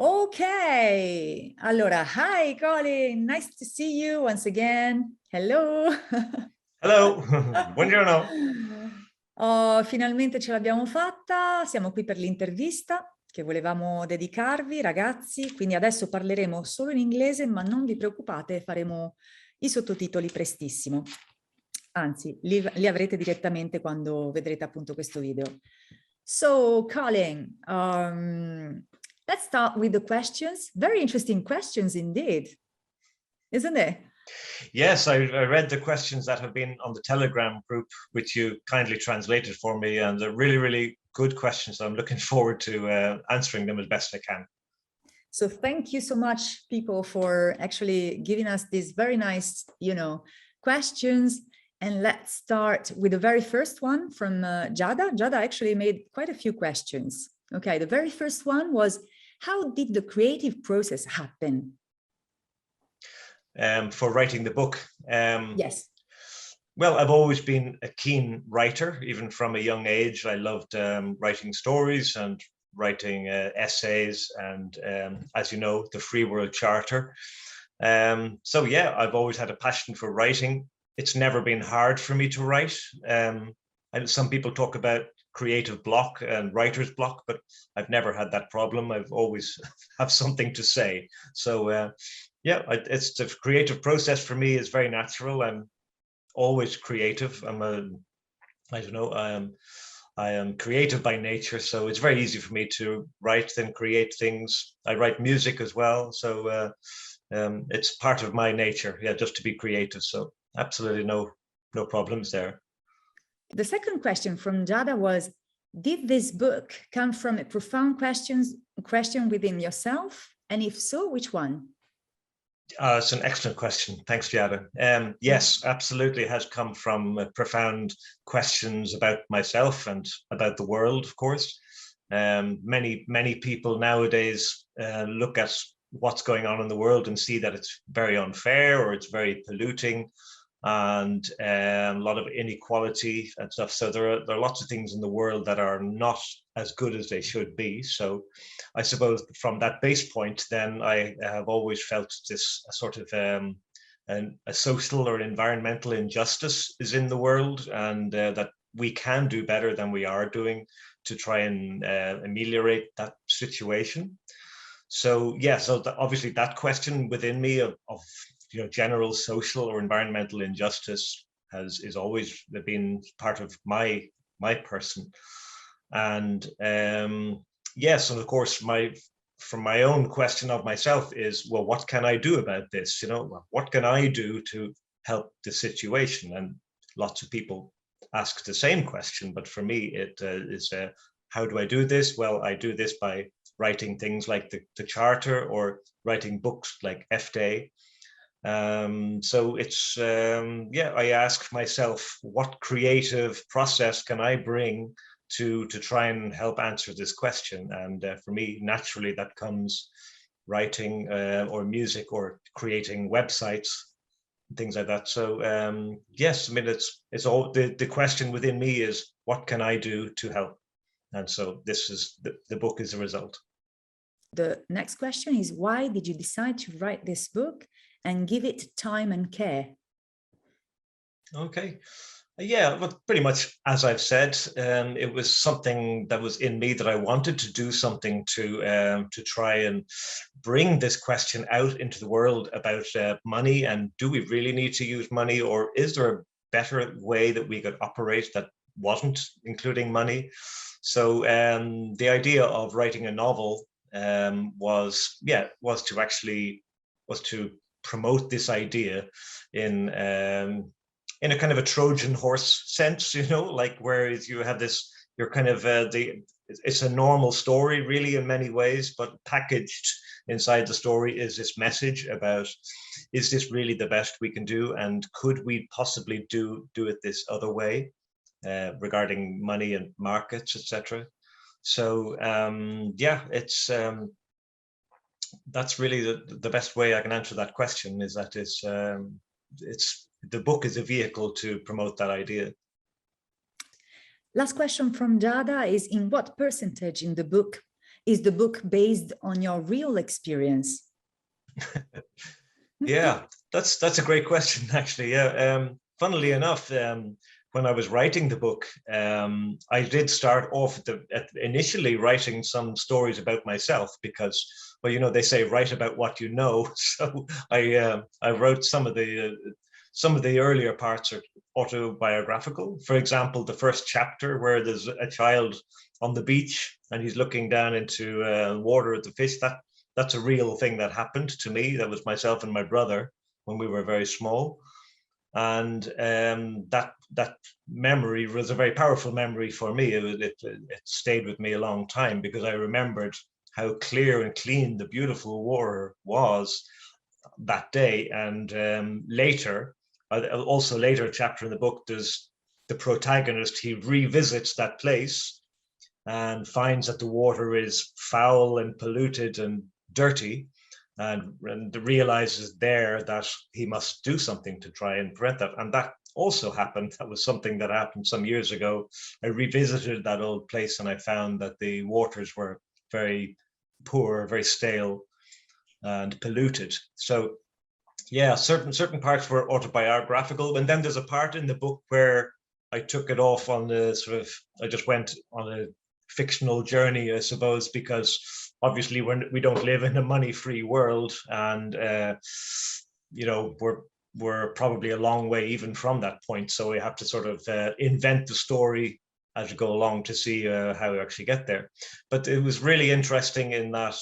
Okay, allora, hi Colin, nice to see you once again. Hello. Hello, buongiorno. Oh, finalmente ce l'abbiamo fatta, siamo qui per l'intervista che volevamo dedicarvi, ragazzi, quindi adesso parleremo solo in inglese, ma non vi preoccupate, faremo i sottotitoli prestissimo. Anzi, li avrete direttamente quando vedrete appunto questo video. So, Colin, let's start with the questions. Very interesting questions indeed, isn't it? Yes, I read the questions that have been on the Telegram group, which you kindly translated for me, and they're really, really good questions. I'm looking forward to answering them as best I can. So thank you so much, people, for actually giving us these very nice, questions. And let's start with the very first one from Jada. Jada actually made quite a few questions. Okay, the very first one was, how did the creative process happen? For writing the book. Yes. Well, I've always been a keen writer, even from a young age. I loved writing stories and writing essays and, as you know, the Free World Charter. So yeah, I've always had a passion for writing. It's never been hard for me to write. And some people talk about creative block and writer's block, but I've never had that problem. I've always have something to say. So yeah, it's the creative process for me is very natural. I'm always creative. I don't know, I am creative by nature, so it's very easy for me to write and create things. I write music as well, so it's part of my nature, yeah, just to be creative. So absolutely no problems there. The second question from Jada was, did this book come from a profound question within yourself? And if so, which one? It's an excellent question. Thanks, Jada. Yes, absolutely, it has come from profound questions about myself and about the world, of course. Many people nowadays look at what's going on in the world and see that it's very unfair or it's very polluting and a lot of inequality and stuff. So there are lots of things in the world that are not as good as they should be. So I suppose from that base point, then I have always felt this sort of a social or environmental injustice is in the world, and that we can do better than we are doing to try and ameliorate that situation. So yeah, so obviously that question within me of general social or environmental injustice is always been part of my person. And yes, and of course from my own question of myself is, well, what can I do about this? What can I do to help the situation? And lots of people ask the same question, but for me it is how do I do this? Well, I do this by writing things like the charter or writing books like F-Day. So it's yeah, I ask myself, what creative process can I bring to try and help answer this question? And for me, naturally, that comes writing or music or creating websites, things like that. So yes, I mean, it's all the question within me is, what can I do to help? And so this is the book is a result. The next question is, why did you decide to write this book and give it time and care? Okay. Yeah, well, pretty much as I've said, it was something that was in me that I wanted to do something to try and bring this question out into the world about money, and do we really need to use money, or is there a better way that we could operate that wasn't including money? So the idea of writing a novel was to promote this idea in a kind of a Trojan horse sense, like whereas you have this, you're kind of it's a normal story really in many ways, but packaged inside the story is this message about, is this really the best we can do, and could we possibly do it this other way regarding money and markets, etc. So yeah, it's that's really the best way I can answer that question, is that it's the book is a vehicle to promote that idea. Last question from Jada is, in what percentage in the book Is the book based on your real experience? Yeah, that's a great question, actually. Yeah, funnily enough, when I was writing the book, I did start off initially writing some stories about myself because, well, you know, they say write about what you know. So I wrote some of the earlier parts are autobiographical. For example, the first chapter where there's a child on the beach and he's looking down into water at the fish. That's a real thing that happened to me. That was myself and my brother when we were very small. And that memory was a very powerful memory for me. It stayed with me a long time because I remembered how clear and clean the beautiful water was that day. And later chapter in the book, there's the protagonist, he revisits that place and finds that the water is foul and polluted and dirty, and realizes there that he must do something to try and prevent that. And that also happened. That was something that happened some years ago. I revisited that old place and I found that the waters were very poor, very stale and polluted. So yeah, certain parts were autobiographical. And then there's a part in the book where I took it off on the I just went on a fictional journey, I suppose, because obviously we don't live in a money-free world, and you know, we're probably a long way even from that point. So we have to sort of invent the story as you go along to see how we actually get there. But it was really interesting in that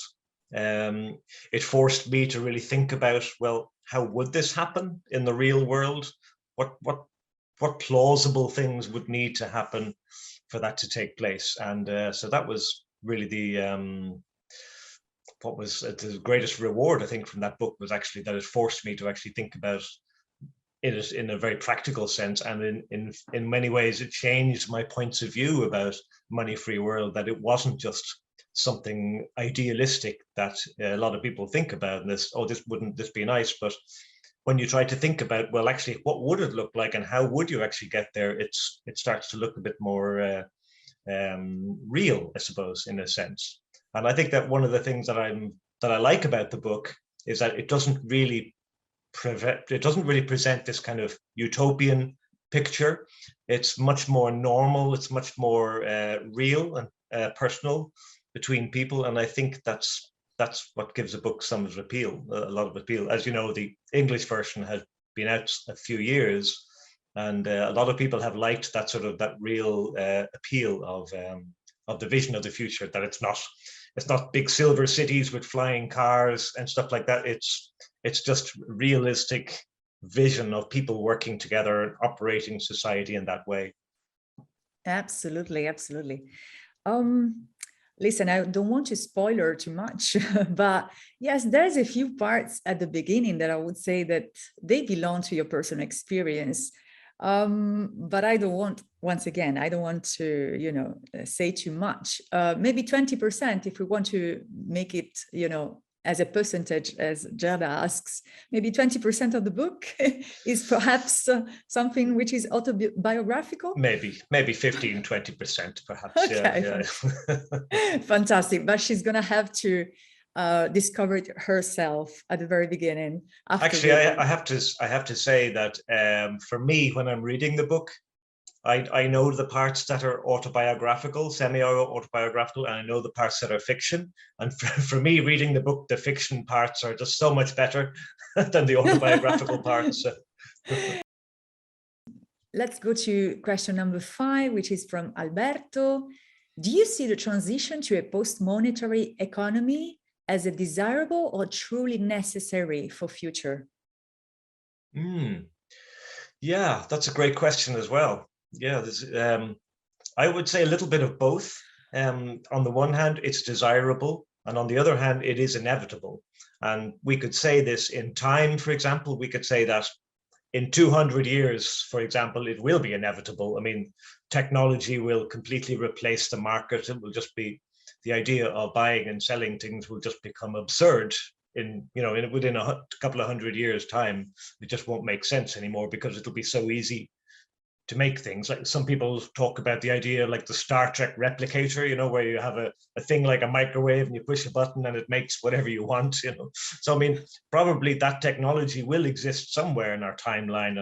it forced me to really think about, well, how would this happen in the real world? What plausible things would need to happen for that to take place? And so that was really what was the greatest reward, I think, from that book, was actually that it forced me to actually think about it in a very practical sense. And in many ways, it changed my points of view about money-free world, that it wasn't just something idealistic that a lot of people think about, and wouldn't this be nice? But when you try to think about, well, actually, what would it look like and how would you actually get there, it starts to look a bit more real, I suppose, in a sense. And I think that one of the things that I like about the book is that it doesn't really present this kind of utopian picture. It's much more normal. It's much more real and personal between people. And I think that's what gives a book some appeal, a lot of appeal. As you know, the English version has been out a few years, and a lot of people have liked that real appeal of the vision of the future, that it's not big silver cities with flying cars and stuff like that. It's just realistic vision of people working together, operating society in that way. Absolutely, absolutely. Listen, I don't want to spoiler too much, but yes, there's a few parts at the beginning that I would say that they belong to your personal experience. But I don't want, once again, I don't want to, say too much. Maybe 20% if we want to make it, as a percentage, as Gerda asks, maybe 20% of the book is perhaps something which is autobiographical. Maybe 15, 20%, perhaps. Okay, yeah. Fantastic. But she's going to have to discover it herself at the very beginning. Actually, I have to say that for me, when I'm reading the book, I know the parts that are autobiographical, semi-autobiographical, and I know the parts that are fiction. And for me, reading the book, the fiction parts are just so much better than the autobiographical parts. Let's go to question number 5, which is from Alberto. Do you see the transition to a post-monetary economy as a desirable or truly necessary for future? Yeah, that's a great question as well. Yeah, I would say a little bit of both. On the one hand, it's desirable, and on the other hand, it is inevitable. And we could say this in time, for example. We could say that in 200 years, for example, it will be inevitable. I mean, technology will completely replace the market. It will just be, the idea of buying and selling things will just become absurd within a couple of 100 years' time. It just won't make sense anymore because it'll be so easy make things. Like some people talk about the idea like the Star Trek replicator, you know, where you have a thing like a microwave and you push a button and it makes whatever you want, you know. So I mean, probably that technology will exist somewhere in our timeline,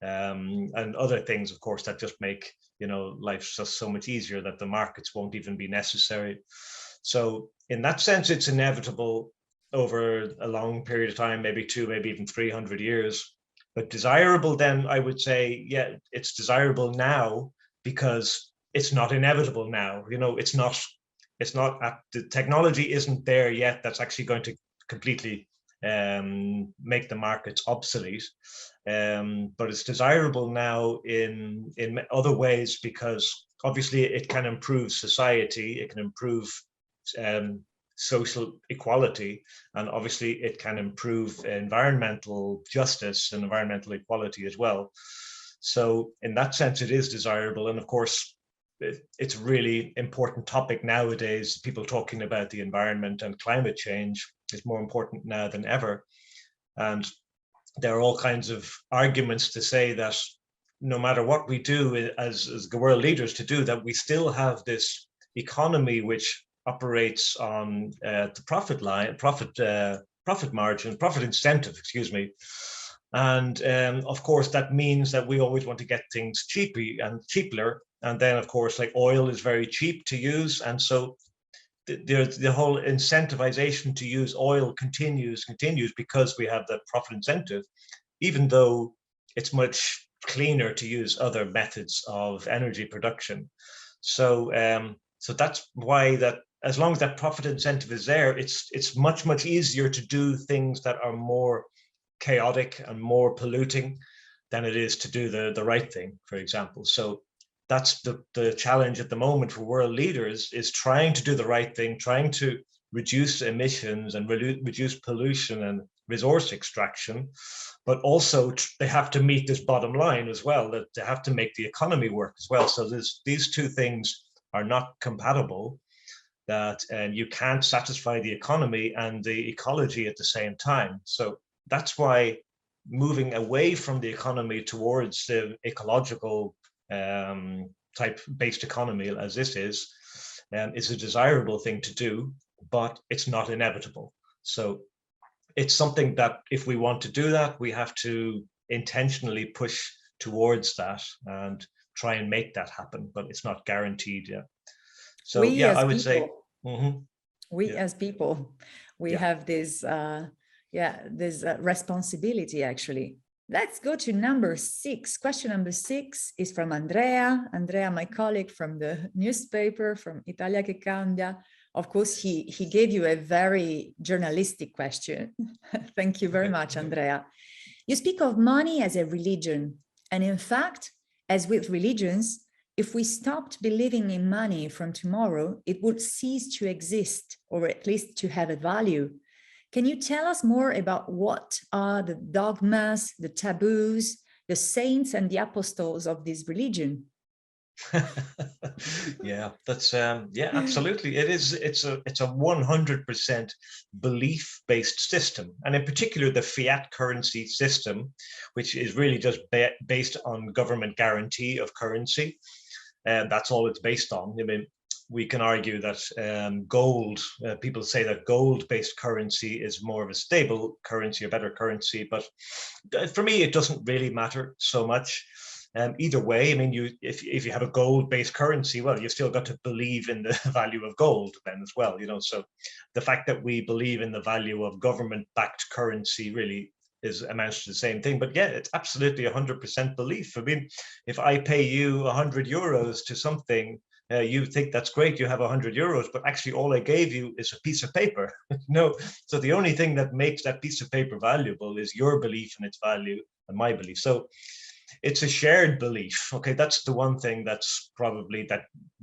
and other things, of course, that just make, you know, life just so much easier that the markets won't even be necessary. So in that sense, it's inevitable over a long period of time, maybe 2, maybe even 300 years. But desirable, then I would say, yeah, it's desirable now because it's not inevitable now. You know, it's not the technology isn't there yet that's actually going to completely make the markets obsolete. But it's desirable now in other ways, because obviously it can improve society, it can improve social equality, and obviously it can improve environmental justice and environmental equality as well. So in that sense, it is desirable. And of course, it's a really important topic nowadays. People talking about the environment and climate change is more important now than ever. And there are all kinds of arguments to say that no matter what we do as the world leaders to do, that we still have this economy which operates on the profit line, profit margin, profit incentive, excuse me. And of course, that means that we always want to get things cheaper. And then, of course, like oil is very cheap to use. And so the whole incentivization to use oil continues because we have the profit incentive, even though it's much cleaner to use other methods of energy production. So so that's why that as long as that profit incentive is there, it's much easier to do things that are more chaotic and more polluting than it is to do the right thing, for example. So that's the challenge at the moment for world leaders, is trying to do the right thing, trying to reduce emissions and reduce pollution and resource extraction, but also they have to meet this bottom line as well, that they have to make the economy work as well. So these two things are not compatible, that you can't satisfy the economy and the ecology at the same time. So that's why moving away from the economy towards the ecological type based economy, as this is a desirable thing to do, but it's not inevitable. So it's something that if we want to do that, we have to intentionally push towards that and try and make that happen, but it's not guaranteed yet. So yeah, I would say as people, we have this responsibility, actually. Let's go to number 6. Question number 6 is from Andrea. Andrea, my colleague from the newspaper, from Italia che cambia. Of course, he gave you a very journalistic question. Thank you very much, Andrea. You speak of money as a religion. And in fact, as with religions, if we stopped believing in money from tomorrow, it would cease to exist, or at least to have a value. Can you tell us more about what are the dogmas, the taboos, the saints and the apostles of this religion? Yeah, that's yeah, absolutely. It's a 100% belief-based system, and in particular the fiat currency system, which is really just based on government guarantee of currency. And that's all it's based on. I mean, we can argue that gold, people say that gold-based currency is more of a stable currency, a better currency, but for me, it doesn't really matter so much. Either way, I mean, if you have a gold-based currency, well, you've still got to believe in the value of gold then as well, you know. So the fact that we believe in the value of government-backed currency really amounts to the same thing. But yeah, it's absolutely 100% belief. I mean, if I pay you 100 euros to something, you think that's great, you have 100 euros, but actually all I gave you is a piece of paper. No, so the only thing that makes that piece of paper valuable is your belief in its value and my belief. So it's a shared belief. Okay, that's the one thing that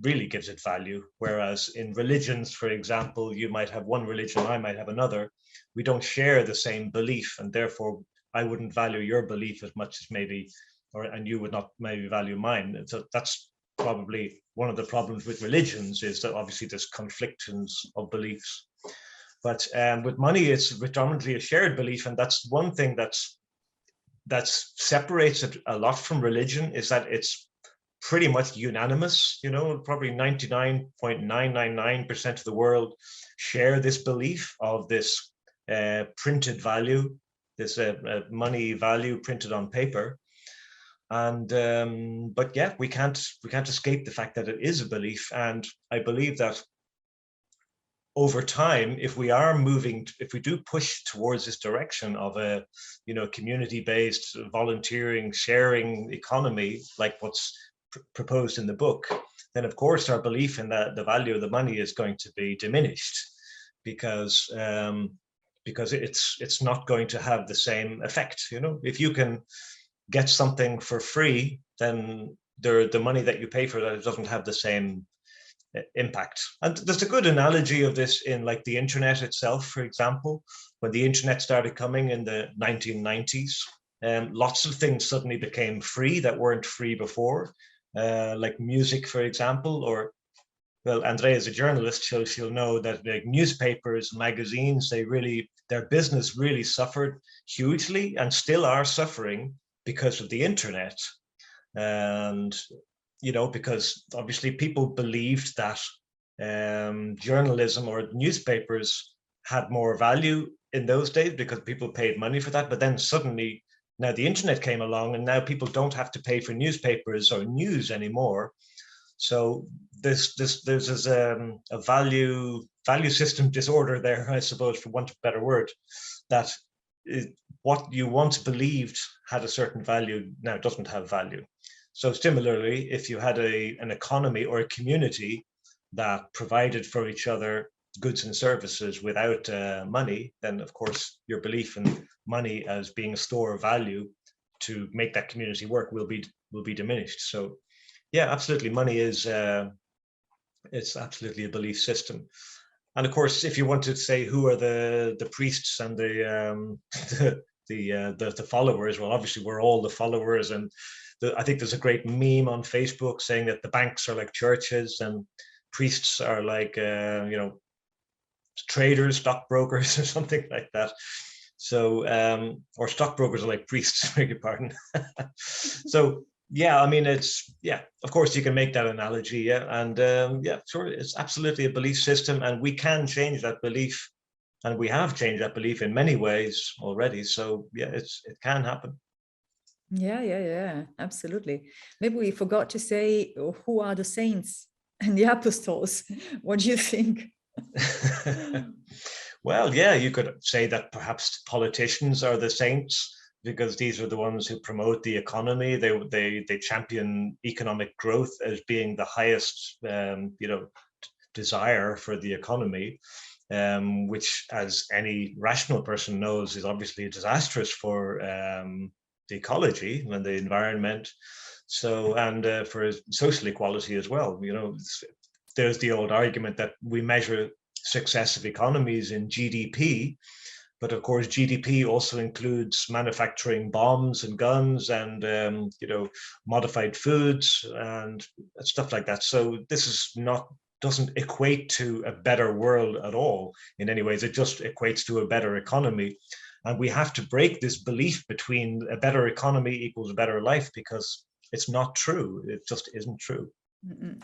really gives it value. Whereas in religions, for example, you might have one religion, I might have another. We don't share the same belief, and therefore I wouldn't value your belief as much as and you would not maybe value mine. And so that's probably one of the problems with religions, is that obviously there's conflictions of beliefs. But with money, it's predominantly a shared belief, and that's one thing that's that separates it a lot from religion is that it's pretty much unanimous. You know, probably 99.999% of the world share this belief of this printed value, this money value printed on paper. And but yeah, we can't escape the fact that it is a belief. And I believe that over time, if we do push towards this direction of a, you know, community-based, volunteering, sharing economy, like what's proposed in the book, then of course our belief in the value of the money is going to be diminished, because it's not going to have the same effect. You know, if you can get something for free, then the money that you pay for that doesn't have the same impact. And there's a good analogy of this in like the internet itself. For example, when the internet started coming in the 1990s, lots of things suddenly became free that weren't free before, like music, for example. Or, well, Andrea is a journalist, she'll know that like newspapers, magazines, their business really suffered hugely and still are suffering because of the internet. And you know, because obviously people believed that journalism or newspapers had more value in those days because people paid money for that. But then suddenly now the internet came along, and now people don't have to pay for newspapers or news anymore. So there's a value system disorder there, I suppose, for want of a better word, that what you once believed had a certain value now doesn't have value. So similarly, if you had an economy or a community that provided for each other goods and services without money, then of course your belief in money as being a store of value to make that community work will be diminished. So yeah, absolutely, money is it's absolutely a belief system. And of course, if you want to say who are the priests and the followers, well, obviously we're all the followers. And I think there's a great meme on Facebook saying that the banks are like churches and priests are like, you know, traders, stockbrokers, or something like that. So, or stockbrokers are like priests, beg your pardon. So, yeah, I mean, yeah, of course you can make that analogy. Yeah. And yeah, sure, it's absolutely a belief system, and we can change that belief. And we have changed that belief in many ways already. So yeah, it can happen. Yeah, absolutely. Maybe we forgot to say who are the saints and the apostles. What do you think? Well, yeah, you could say that perhaps politicians are the saints, because these are the ones who promote the economy. They champion economic growth as being the highest, you know, desire for the economy, which, as any rational person knows, is obviously disastrous for the ecology and the environment. So, and for social equality as well. You know, there's the old argument that we measure success of economies in GDP, but of course GDP also includes manufacturing bombs and guns and you know, modified foods and stuff like that. So this is doesn't equate to a better world at all in any ways. It just equates to a better economy. And we have to break this belief between a better economy equals a better life, because it's not true. It just isn't true.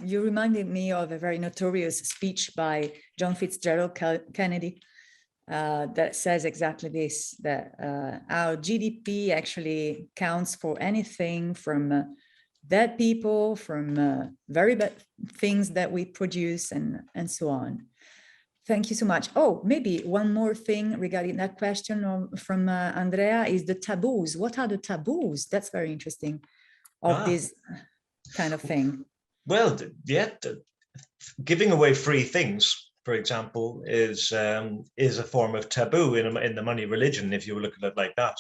You reminded me of a very notorious speech by John Fitzgerald Kennedy that says exactly this, that our GDP actually counts for anything from dead people, from very bad things that we produce, and so on. Thank you so much. Oh, maybe one more thing regarding that question from Andrea is the taboos. What are the taboos? That's very interesting of this kind of thing. Well, yeah, giving away free things, for example, is a form of taboo in the money religion, if you look at it like that.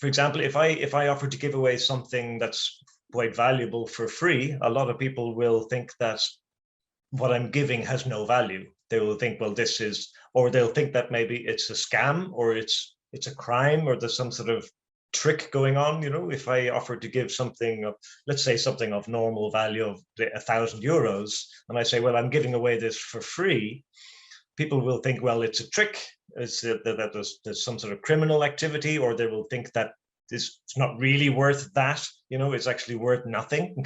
For example, if I offer to give away something that's quite valuable for free, a lot of people will think that what I'm giving has no value. They will think, well, this is, or they'll think that maybe it's a scam, or it's a crime, or there's some sort of trick going on. You know, if I offer to give something of, let's say, something of normal value of €1,000, and I say, well, I'm giving away this for free, people will think, well, it's a trick, it's that there's some sort of criminal activity, or they will think that it's not really worth that, it's actually worth nothing,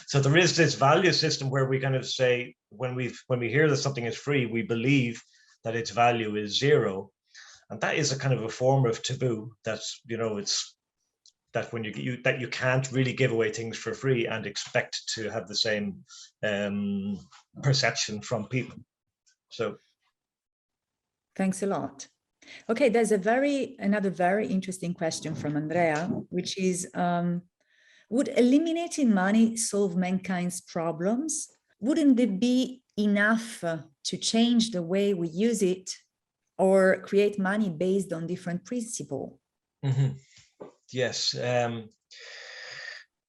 So there is this value system where we kind of say, when we hear that something is free, we believe that its value is zero. And that is a kind of a form of taboo that's, it's that when that you can't really give away things for free and expect to have the same perception from people. So thanks a lot. Okay, there's another very interesting question from Andrea, which is, would eliminating money solve mankind's problems? Wouldn't it be enough to change the way we use it, or create money based on different principles? Mm-hmm. Yes.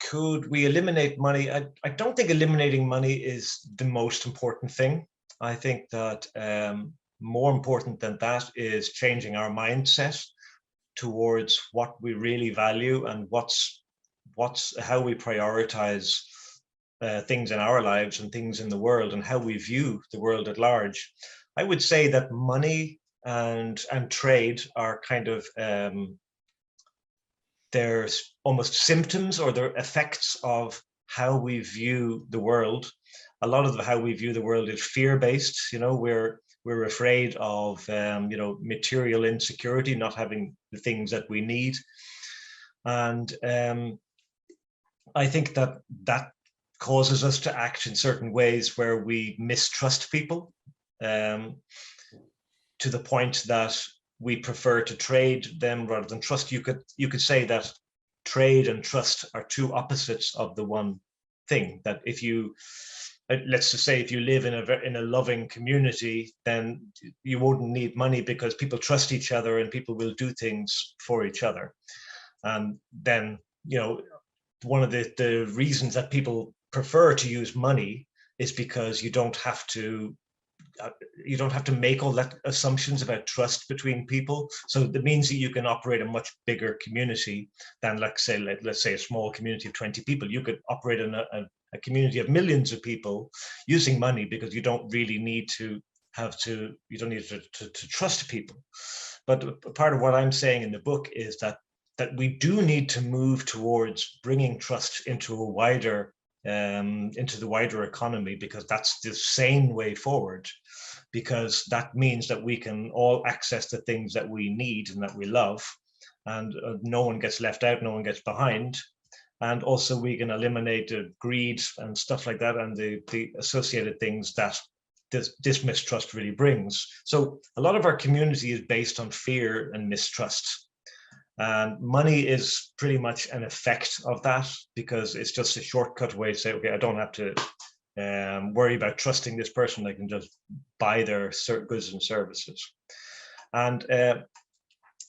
Could we eliminate money? I don't think eliminating money is the most important thing. I think that more important than that is changing our mindset towards what we really value and how we prioritize things in our lives and things in the world, and how we view the world at large. I would say that money and trade are kind of there's almost symptoms, or they're effects of how we view the world. A lot of how we view the world is fear-based. We're afraid of material insecurity, not having the things that we need, and I think that causes us to act in certain ways where we mistrust people, to the point that we prefer to trade them rather than trust. You could say that trade and trust are two opposites of the one thing. That if you, let's just say, if you live in a loving community, then you wouldn't need money because people trust each other and people will do things for each other. And then, one of the reasons that people prefer to use money is because you don't have to make all that assumptions about trust between people. So that means that you can operate a much bigger community than, let's say a small community of 20 people. You could operate in a community of millions of people using money, because you don't really need to trust people. But part of what I'm saying in the book is that we do need to move towards bringing trust into the wider economy, because that's the sane way forward, because that means that we can all access the things that we need and that we love, and no one gets left out, no one gets behind. And also we can eliminate greed and stuff like that, and the associated things that this mistrust really brings. So a lot of our community is based on fear and mistrust. And money is pretty much an effect of that, because it's just a shortcut way to say, okay, I don't have to worry about trusting this person. I can just buy their goods and services. And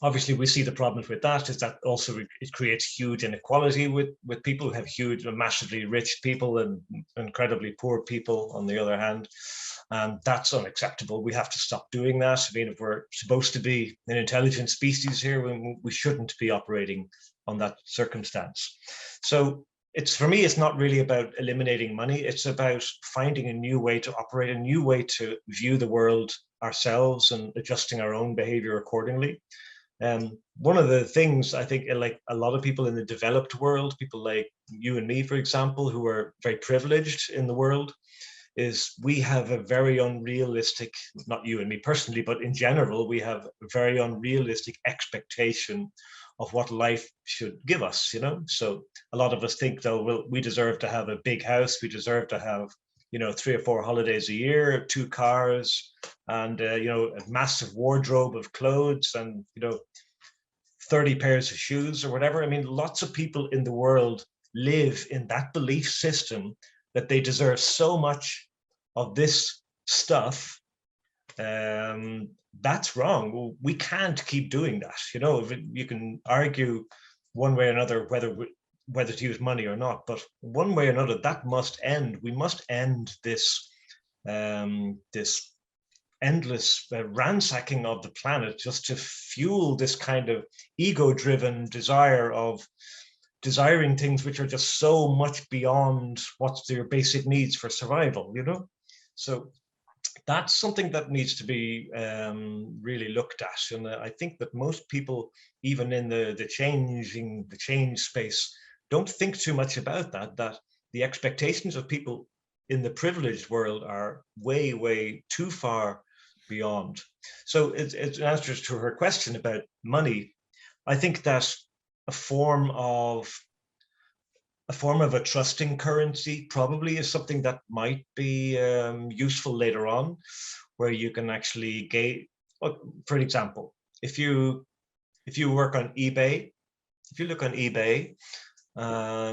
obviously we see the problems with that is that also it creates huge inequality with people who have massively rich people and incredibly poor people on the other hand. And that's unacceptable. We have to stop doing that. I mean, if we're supposed to be an intelligent species here, we shouldn't be operating on that circumstance. So for me, it's not really about eliminating money. It's about finding a new way to operate, a new way to view the world ourselves, and adjusting our own behavior accordingly. One of the things I think, like a lot of people in the developed world, people like you and me, for example, who are very privileged in the world, is we have a very unrealistic, not you and me personally, but in general, we have a very unrealistic expectation of what life should give us, So a lot of us think, though, well, we deserve to have a big house, we deserve to have, 3 or 4 holidays a year, 2 cars, and, a massive wardrobe of clothes, and, 30 pairs of shoes or whatever. I mean, lots of people in the world live in that belief system that they deserve so much of this stuff. That's wrong. We can't keep doing that. You can argue one way or another whether to use money or not, but one way or another, that must end. We must end this endless ransacking of the planet just to fuel this kind of ego-driven desire of desiring things which are just so much beyond what's their basic needs for survival, So that's something that needs to be really looked at. And I think that most people, even in the change space, don't think too much about that the expectations of people in the privileged world are way too far beyond. So it's answers to her question about money. I think that a form of a trusting currency probably is something that might be useful later on, where you can actually gauge. For example, if you work on eBay, if you look on eBay,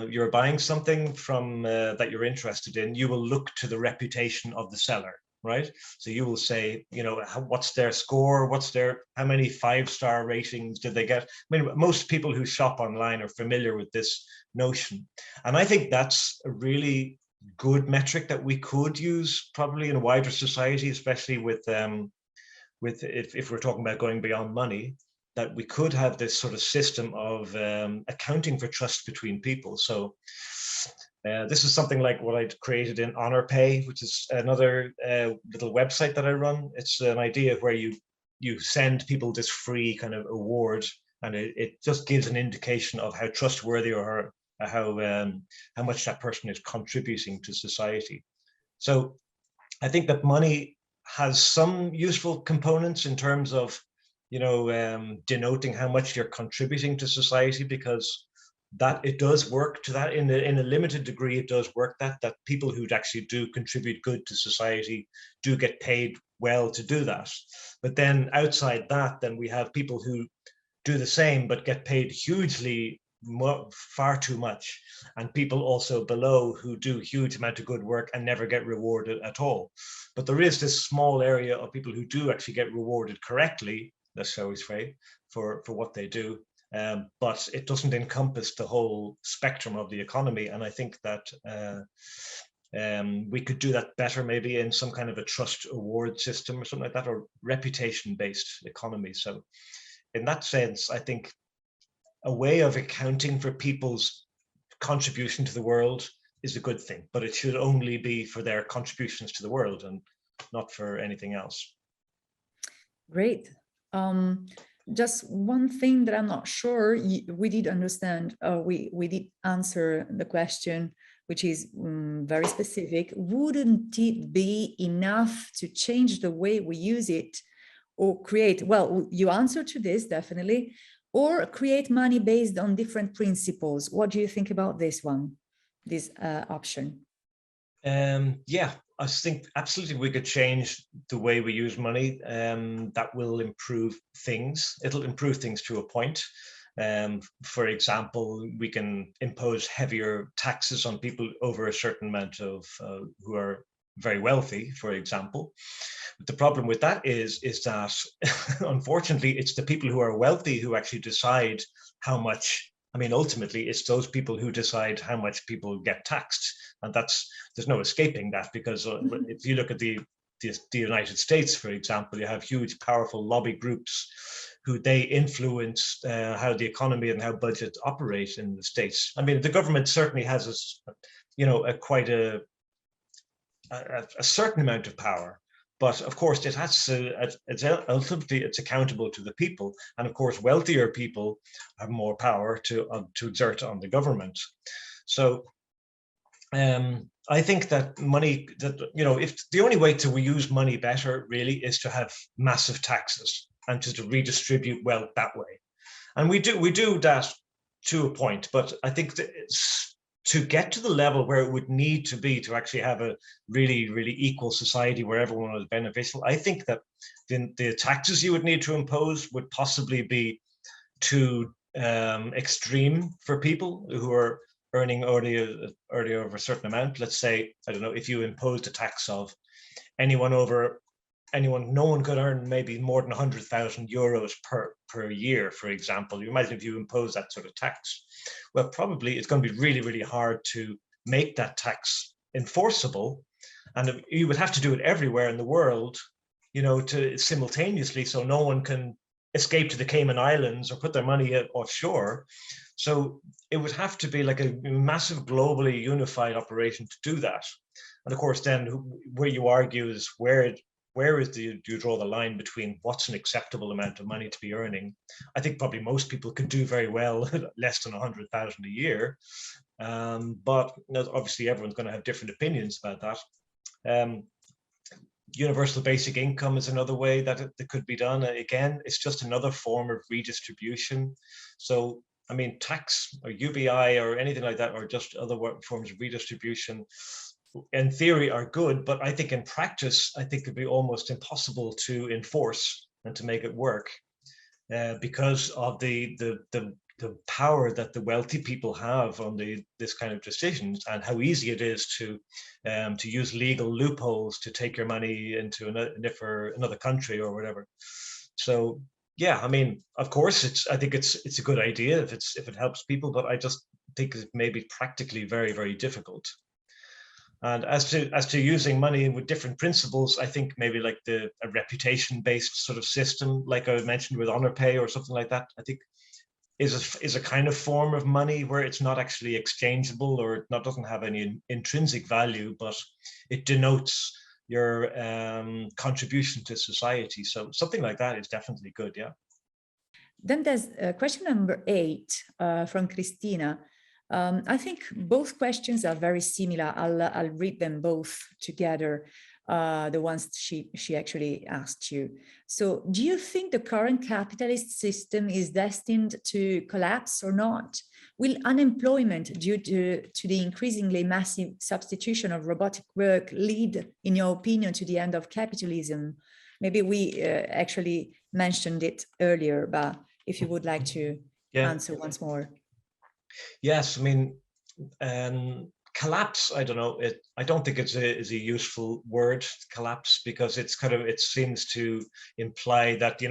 you're buying something from that you're interested in, you will look to the reputation of the seller, right? So you will say, you know, what's their score? How many 5-star ratings did they get? I mean, most people who shop online are familiar with this notion. And I think that's a really good metric that we could use probably in a wider society, especially with if we're talking about going beyond money, that we could have this sort of system of accounting for trust between people. So this is something like what I'd created in Honor Pay, which is another little website that I run. It's an idea where you send people this free kind of award, and it just gives an indication of how trustworthy or how much that person is contributing to society. So I think that money has some useful components in terms of, you know, denoting how much you're contributing to society, because that it does work to that in a limited degree. It does work that people who actually do contribute good to society do get paid well to do that. But then outside that, then we have people who do the same but get paid hugely far too much, and people also below who do huge amount of good work and never get rewarded at all. But there is this small area of people who do actually get rewarded correctly, let's shall we say, for what they do. But it doesn't encompass the whole spectrum of the economy. And I think that we could do that better, maybe in some kind of a trust award system or something like that, or reputation-based economy. So in that sense, I think a way of accounting for people's contribution to the world is a good thing, but it should only be for their contributions to the world and not for anything else. Great. Just one thing that I'm not sure we did understand, we did answer the question, which is very specific. Wouldn't it be enough to change the way we use it or create, well, you answered to this definitely, or create money based on different principles? What do you think about this one, this option? Yeah, I think absolutely we could change the way we use money. That will improve things. It'll improve things to a point. For example, we can impose heavier taxes on people over a certain amount of who are very wealthy, for example. But the problem with that is that unfortunately, it's the people who are wealthy who actually decide how much. I mean, ultimately, it's those people who decide how much people get taxed, and there's no escaping that, because if you look at the United States, for example, you have huge, powerful lobby groups who they influence how the economy and how budgets operate in the States. I mean, the government certainly has quite a certain amount of power, but of course it has to, ultimately it's accountable to the people, and of course wealthier people have more power to exert on the government. So I think that money, if the only way to use money better really is to have massive taxes and to redistribute wealth that way. And we do that to a point, but I think that to get to the level where it would need to be to actually have a really, really equal society where everyone is beneficial, I think that the taxes you would need to impose would possibly be too extreme for people who are earning already over a certain amount. Let's say, I don't know, if you imposed a tax of no one could earn maybe more than 100,000 euros per year, for example. You imagine if you impose that sort of tax. Well, probably it's going to be really, really hard to make that tax enforceable. And you would have to do it everywhere in the world, to simultaneously, so no one can escape to the Cayman Islands or put their money offshore. So it would have to be like a massive globally unified operation to do that. And of course, then where you argue is where do you draw the line between what's an acceptable amount of money to be earning? I think probably most people could do very well less than 100,000 a year, but obviously everyone's going to have different opinions about that. Universal basic income is another way that it could be done. Again, it's just another form of redistribution. So, I mean, tax or UBI or anything like that, or just other forms of redistribution, in theory are good, but I think in practice, I think it'd be almost impossible to enforce and to make it work because of the power that the wealthy people have on this kind of decisions, and how easy it is to use legal loopholes to take your money into another country or whatever. So yeah, I mean, of course, I think it's a good idea if it helps people, but I just think it may be practically very, very difficult. And as to using money with different principles, I think maybe like a reputation-based sort of system, like I mentioned with honor pay or something like that, I think is a kind of form of money where it's not actually exchangeable, or it doesn't have any intrinsic value, but it denotes your contribution to society. So something like that is definitely good, yeah. Then there's question number 8 from Christina. I think both questions are very similar. I'll read them both together, the ones she actually asked you. So, do you think the current capitalist system is destined to collapse or not? Will unemployment due to the increasingly massive substitution of robotic work lead, in your opinion, to the end of capitalism? Maybe we actually mentioned it earlier, but if you would like to answer once more. Yes, I mean, collapse, I don't know. I don't think it's a useful word, collapse, because it seems to imply that,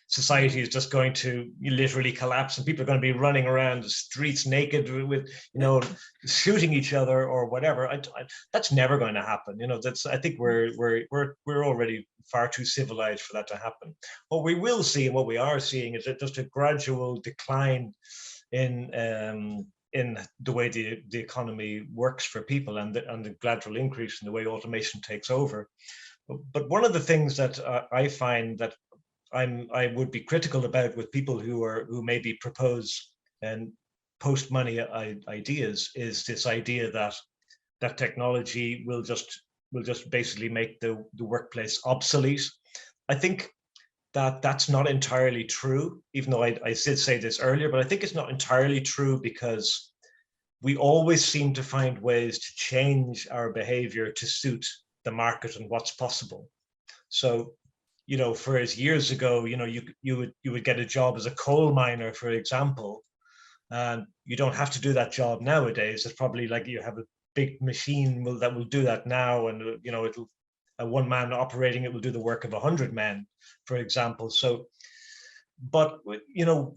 society is just going to literally collapse and people are going to be running around the streets naked with shooting each other or whatever. That's never going to happen. I think we're already far too civilized for that to happen. What we will see, and what we are seeing, is just a gradual decline in the way the economy works for people, and the gradual increase in the way automation takes over. But one of the things that I find that I would be critical about with people who maybe propose post money ideas is this idea that technology will just basically make the workplace obsolete. I think that's not entirely true, even though I did say this earlier, but I think it's not entirely true, because we always seem to find ways to change our behavior to suit the market and what's possible. So, for years ago, you would get a job as a coal miner, for example, and you don't have to do that job nowadays. It's probably like you have a big machine that will do that now, and it'll one man operating it will do the work of 100 men, for example. So, but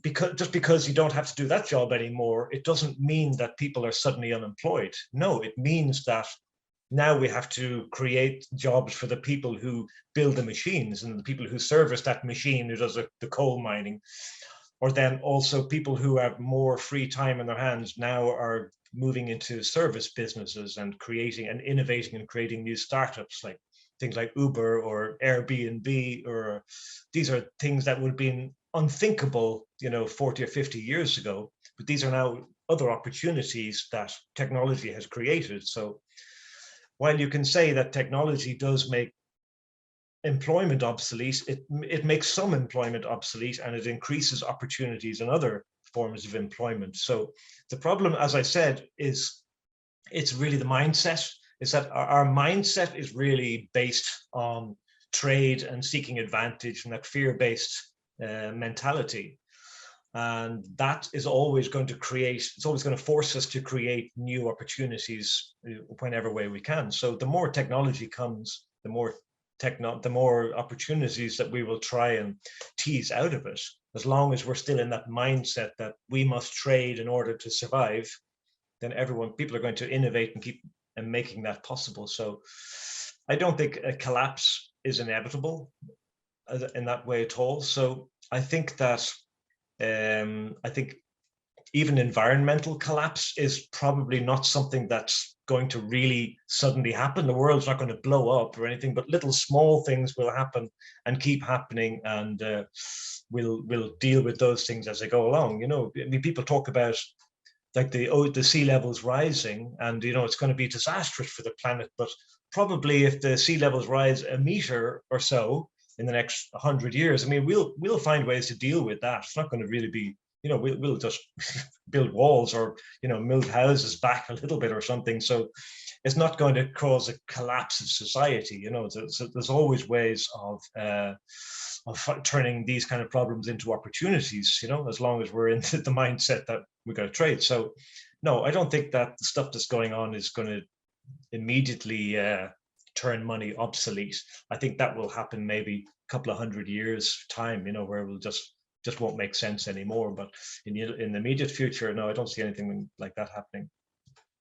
because you don't have to do that job anymore, it doesn't mean that people are suddenly unemployed. No, it means that now we have to create jobs for the people who build the machines and the people who service that machine who does the coal mining. Or then also people who have more free time in their hands now are moving into service businesses and creating and innovating and creating new startups, like things like Uber or Airbnb, or these are things that would have been unthinkable, 40 or 50 years ago. But these are now other opportunities that technology has created. So while you can say that technology does make employment obsolete, it makes some employment obsolete, and it increases opportunities in other forms of employment. So the problem, as I said, is it's really the mindset. Is that our mindset is really based on trade and seeking advantage, and that fear-based mentality. And that is always going to force us to create new opportunities whenever way we can. So the more technology comes, the more opportunities that we will try and tease out of it, as long as we're still in that mindset that we must trade in order to survive, then people are going to innovate and keep making that possible. So I don't think a collapse is inevitable in that way at all. So I think that even environmental collapse is probably not something that's going to really suddenly happen. The world's not going to blow up or anything, but little small things will happen and keep happening, and we'll deal with those things as they go along. You know, I mean, people talk about like the sea levels rising, and you know it's going to be disastrous for the planet. But probably if the sea levels rise a meter or so in the next 100 years, I mean, we'll find ways to deal with that. It's not going to really be, you know, we'll just build walls or, you know, move houses back a little bit or something. So it's not going to cause a collapse of society. You know, there's always ways of turning these kind of problems into opportunities, you know, as long as we're in the mindset that we're going to trade. So no, I don't think that the stuff that's going on is going to immediately turn money obsolete. I think that will happen maybe a couple of 100 years time, you know, where we'll just won't make sense anymore. But in the immediate future, no, I don't see anything like that happening.